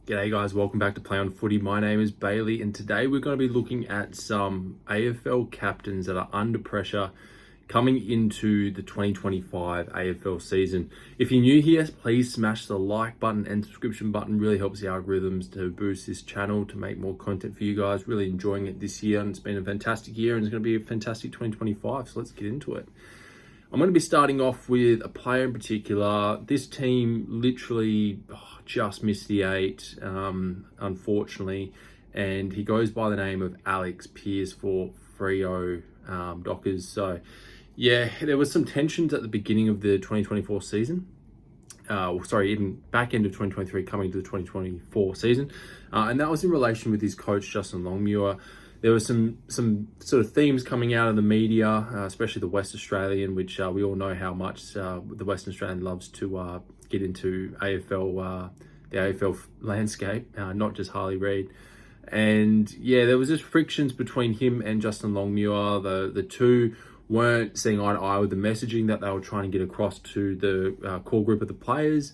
G'day guys, welcome back to Play on Footy. My name is Bailey and today we're going to be looking at some AFL captains that are under pressure coming into the 2025 AFL season. If you're new here, please smash the like button and subscription button. Really helps the algorithms to boost this channel to make more content for you guys. Really enjoying it this year and it's been a fantastic year and it's going to be a fantastic 2025. So let's get into it. I'm going to be starting off with a player in particular. This team literally just missed the eight, unfortunately, and he goes by the name of Alex Pearce for Freo Dockers. So, yeah, there was some tensions at the beginning of the 2024 season. Even back end of 2023 coming to the 2024 season. And that was in relation with his coach, Justin Longmuir. There were some sort of themes coming out of the media, especially the West Australian, which we all know how much the Western Australian loves to get into AFL, the AFL landscape, not just Harley Reid. And yeah, there was just frictions between him and Justin Longmuir. The two weren't seeing eye to eye with the messaging that they were trying to get across to the core group of the players.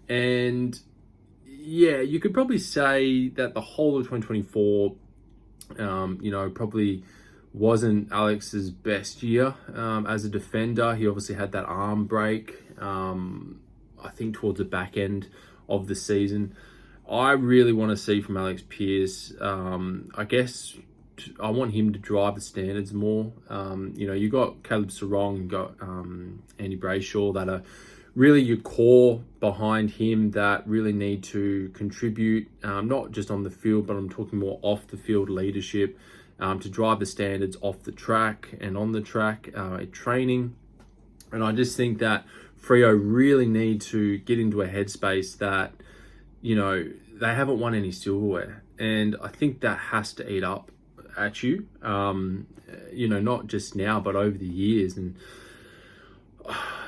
And yeah, you could probably say that the whole of 2024 probably wasn't Alex's best year as a defender. He obviously had that arm break, I think towards the back end of the season. I really want to see from Alex Pearce, I guess I want him to drive the standards more. You got Caleb Sarong, you got Andy Brayshaw that are really your core behind him that really need to contribute, not just on the field, but I'm talking more off the field leadership to drive the standards off the track and on the track training. And I just think that Freo really need to get into a headspace that, they haven't won any silverware. And I think that has to eat up at you, not just now, but over the years. And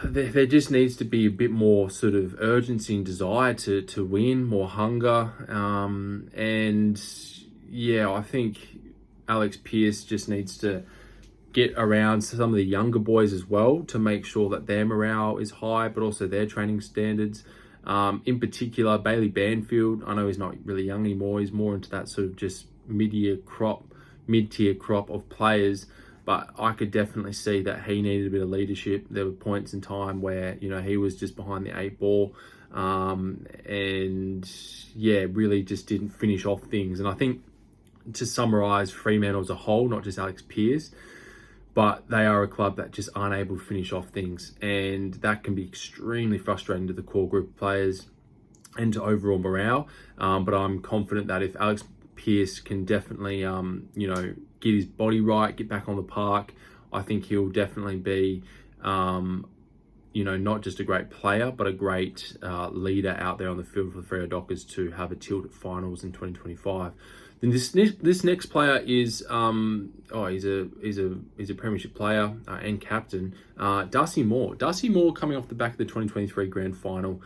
there just needs to be a bit more sort of urgency and desire to win, more hunger. And yeah, I think Alex Pearce just needs to get around some of the younger boys as well to make sure that their morale is high, but also their training standards. In particular, Bailey Banfield, I know he's not really young anymore. He's more into that sort of just mid-tier crop of players. But I could definitely see that he needed a bit of leadership. There were points in time where, he was just behind the eight ball. And yeah, really just didn't finish off things. And I think to summarise Fremantle as a whole, not just Alex Pearce, but they are a club that just aren't able to finish off things. And that can be extremely frustrating to the core group of players and to overall morale. But I'm confident that if Alex Pearce can definitely, get his body right, get back on the park, I think he'll definitely be, not just a great player, but a great leader out there on the field for the Freo Dockers to have a tilt at finals in 2025. Then this next player is he's a premiership player and captain, Darcy Moore. Darcy Moore coming off the back of the 2023 grand final,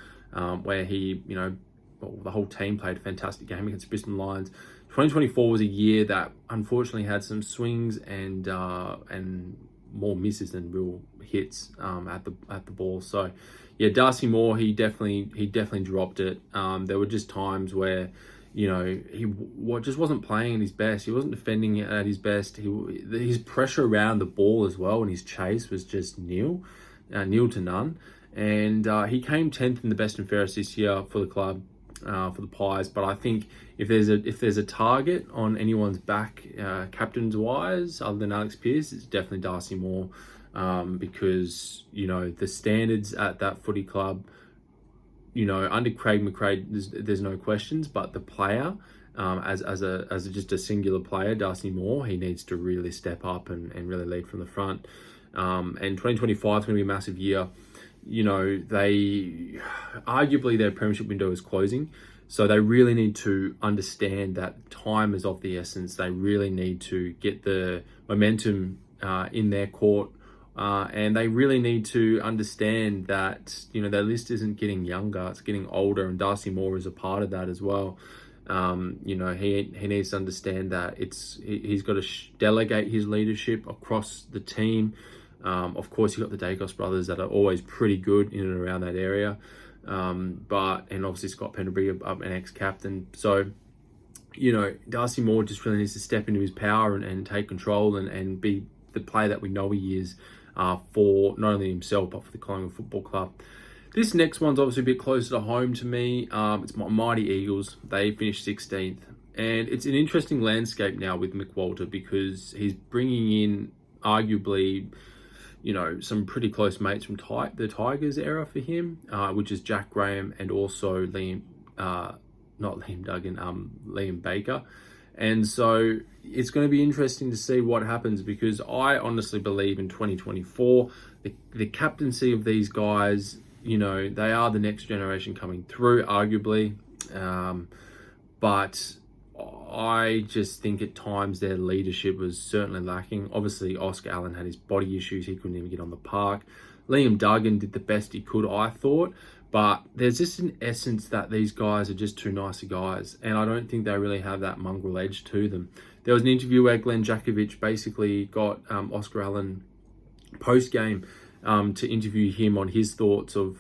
where he, the whole team played a fantastic game against Brisbane Lions. 2024 was a year that unfortunately had some swings and more misses than real hits at the ball. So yeah, Darcy Moore, he definitely dropped it. There were just times where he just wasn't playing at his best. He wasn't defending at his best. His pressure around the ball as well and his chase was just nil to none. And he came 10th in the best and fairest this year for the club. For the Pies, but I think if there's a target on anyone's back, captains wise, other than Alex Pearce, it's definitely Darcy Moore, because the standards at that footy club, under Craig McRae, there's no questions, but the player, as just a singular player, Darcy Moore, he needs to really step up and really lead from the front. And 2025 is going to be a massive year. They arguably their premiership window is closing, so they really need to understand that time is of the essence. They really need to get the momentum in their court, and they really need to understand that their list isn't getting younger; it's getting older, and Darcy Moore is a part of that as well. He needs to understand that he's got to delegate his leadership across the team. Of course, you've got the Dacos brothers that are always pretty good in and around that area. And obviously Scott Penderbury, an ex-captain. So, Darcy Moore just really needs to step into his power and take control and be the player that we know he is, for not only himself, but for the Collingwood Football Club. This next one's obviously a bit closer to home to me. It's my mighty Eagles. They finished 16th. And it's an interesting landscape now with McWalter, because he's bringing in arguably, some pretty close mates from the Tigers era for him, which is Jack Graham and also Liam Baker. And so it's going to be interesting to see what happens, because I honestly believe in 2024, the captaincy of these guys, they are the next generation coming through, arguably. But I just think at times their leadership was certainly lacking. Obviously, Oscar Allen had his body issues. He couldn't even get on the park. Liam Duggan did the best he could, I thought. But there's just an essence that these guys are just too nice guys. And I don't think they really have that mongrel edge to them. There was an interview where Glenn Jakovic basically got Oscar Allen post-game to interview him on his thoughts of,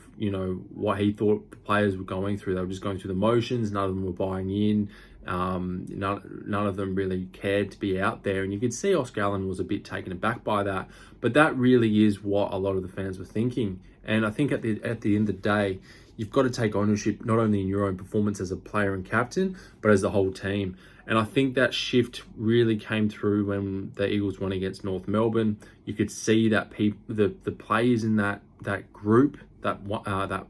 what he thought the players were going through. They were just going through the motions. None of them were buying in. None of them really cared to be out there. And you could see Oscar Allen was a bit taken aback by that. But that really is what a lot of the fans were thinking. And I think at the end of the day, you've got to take ownership, not only in your own performance as a player and captain, but as the whole team. And I think that shift really came through when the Eagles won against North Melbourne. You could see that the players in that group that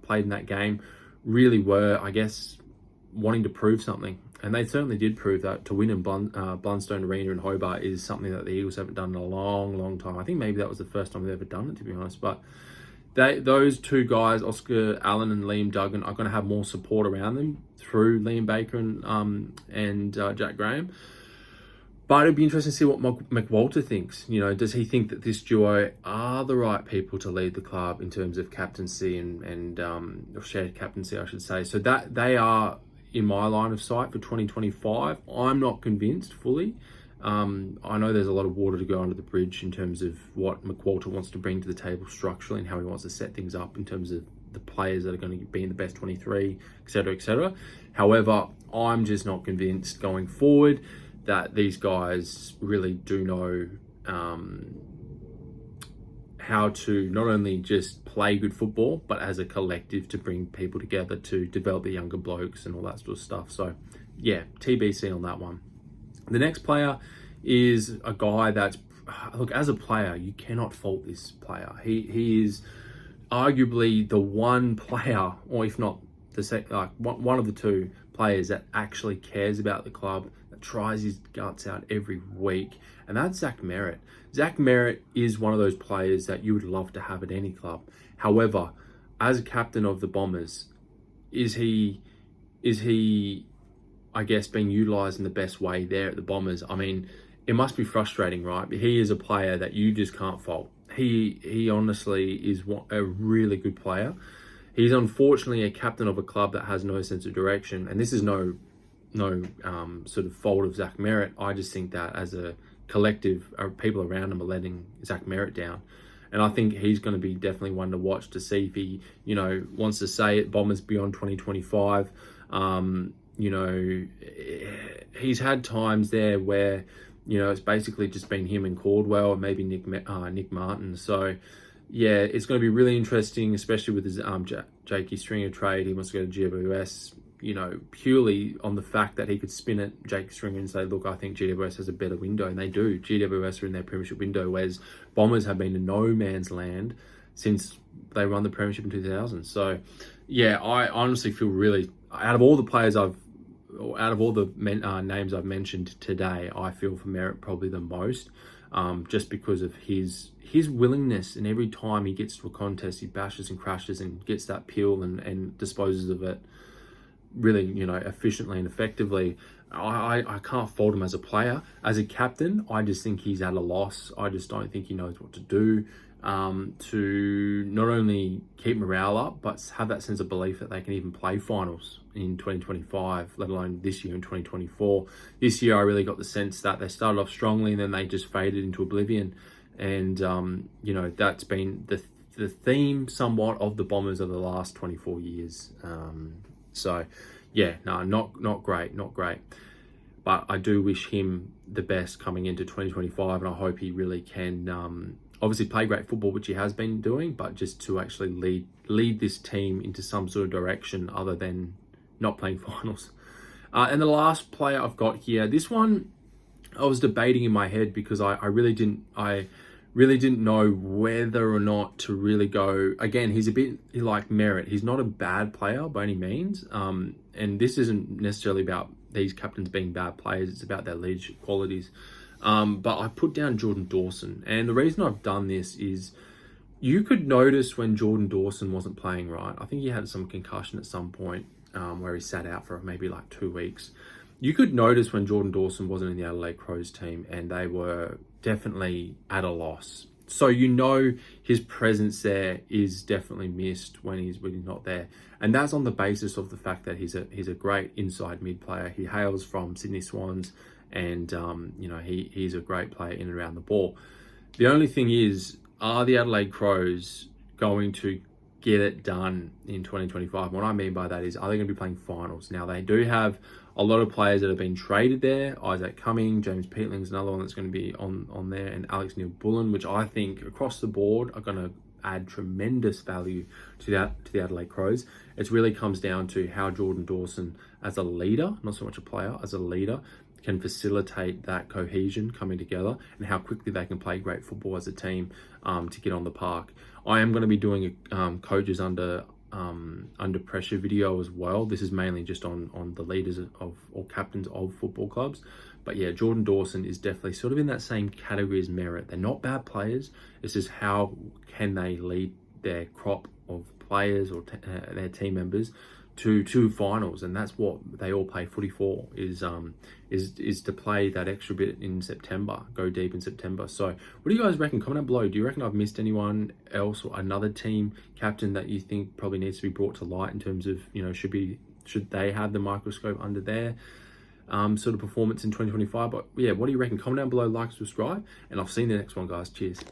played in that game really were, I guess, wanting to prove something. And they certainly did prove that. To win in Blundstone Arena in Hobart is something that the Eagles haven't done in a long, long time. I think maybe that was the first time they've ever done it, to be honest. But those two guys, Oscar Allen and Liam Duggan, are going to have more support around them through Liam Baker and Jack Graham. But it'd be interesting to see what McWalter thinks. Does he think that this duo are the right people to lead the club in terms of captaincy and shared captaincy, I should say. So that they are in my line of sight for 2025. I'm not convinced fully. I know there's a lot of water to go under the bridge in terms of what McWalter wants to bring to the table structurally and how he wants to set things up in terms of the players that are going to be in the best 23, etc., etc. However, I'm just not convinced going forward that these guys really do know how to not only just play good football, but as a collective to bring people together to develop the younger blokes and all that sort of stuff. So, yeah, TBC on that one. The next player is a guy that's, look, as a player, you cannot fault this player. He is arguably the one player, or if not one of the two players that actually cares about the club, that tries his guts out every week, and that's Zach Merritt. Zach Merritt is one of those players that you would love to have at any club. However, as a captain of the Bombers, is he, I guess, being utilised in the best way there at the Bombers? I mean, it must be frustrating, right? But he is a player that you just can't fault. He honestly is a really good player. He's unfortunately a captain of a club that has no sense of direction, and this is no sort of fault of Zach Merritt. I just think that as a collective, people around him are letting Zach Merritt down. And I think he's going to be definitely one to watch to see if he, wants to say it, Bombers beyond 2025. He's had times there where, it's basically just been him and Caldwell and maybe Nick Martin. So, yeah, it's going to be really interesting, especially with his Jakey Stringer trade. He wants to go to GWS, purely on the fact that he could spin at Jake Stringer and say, look, I think GWS has a better window. And they do. GWS are in their premiership window, whereas Bombers have been in no man's land since they won the premiership in 2000. So, yeah, I honestly feel really, out of all the names I've mentioned today, I feel for Merritt probably the most, just because of his willingness. And every time he gets to a contest, he bashes and crashes and gets that peel and disposes of it really, efficiently and effectively. I can't fault him as a player. As a captain, I just think he's at a loss. I just don't think he knows what to do to not only keep morale up, but have that sense of belief that they can even play finals in 2025, let alone this year in 2024. This year, I really got the sense that they started off strongly and then they just faded into oblivion. And, that's been the the theme somewhat of the Bombers of the last 24 years. So yeah, no, not great. But I do wish him the best coming into 2025, and I hope he really can obviously play great football, which he has been doing, but just to actually lead this team into some sort of direction other than not playing finals. And the last player I've got here, this one I was debating in my head because I really didn't know whether or not to really go. Again, he's a bit like Merritt. He's not a bad player by any means. And this isn't necessarily about these captains being bad players. It's about their leadership qualities. But I put down Jordan Dawson. And the reason I've done this is you could notice when Jordan Dawson wasn't playing right. I think he had some concussion at some point where he sat out for maybe like 2 weeks. You could notice when Jordan Dawson wasn't in the Adelaide Crows team, and they were definitely at a loss. So you know his presence there is definitely missed when he's not there, and that's on the basis of the fact that he's a great inside mid player. He hails from Sydney Swans, and he's a great player in and around the ball. The only thing is, are the Adelaide Crows going to get it done in 2025? What I mean by that is, are they going to be playing finals? Now, they do have a lot of players that have been traded there. Isaac Cumming, James Peatling's another one that's going to be on there, and Alex Neil-Bullen, which I think across the board are going to add tremendous value to the Adelaide Crows. It really comes down to how Jordan Dawson, as a leader, not so much a player, as a leader, can facilitate that cohesion coming together, and how quickly they can play great football as a team to get on the park. I am going to be doing a coaches under pressure video as well. This is mainly just on the leaders of or captains of football clubs. But yeah, Jordan Dawson is definitely sort of in that same category as Merritt. They're not bad players. It's just how can they lead their crop of players or their team members to finals, and that's what they all play footy for, is to play that extra bit in September, go deep in September. So what do you guys reckon? Comment down below. Do you reckon I've missed anyone else or another team captain that you think probably needs to be brought to light in terms of, should they have the microscope under their sort of performance in 2025? But yeah, what do you reckon? Comment down below, like, subscribe, and I'll see you in the next one, guys. Cheers.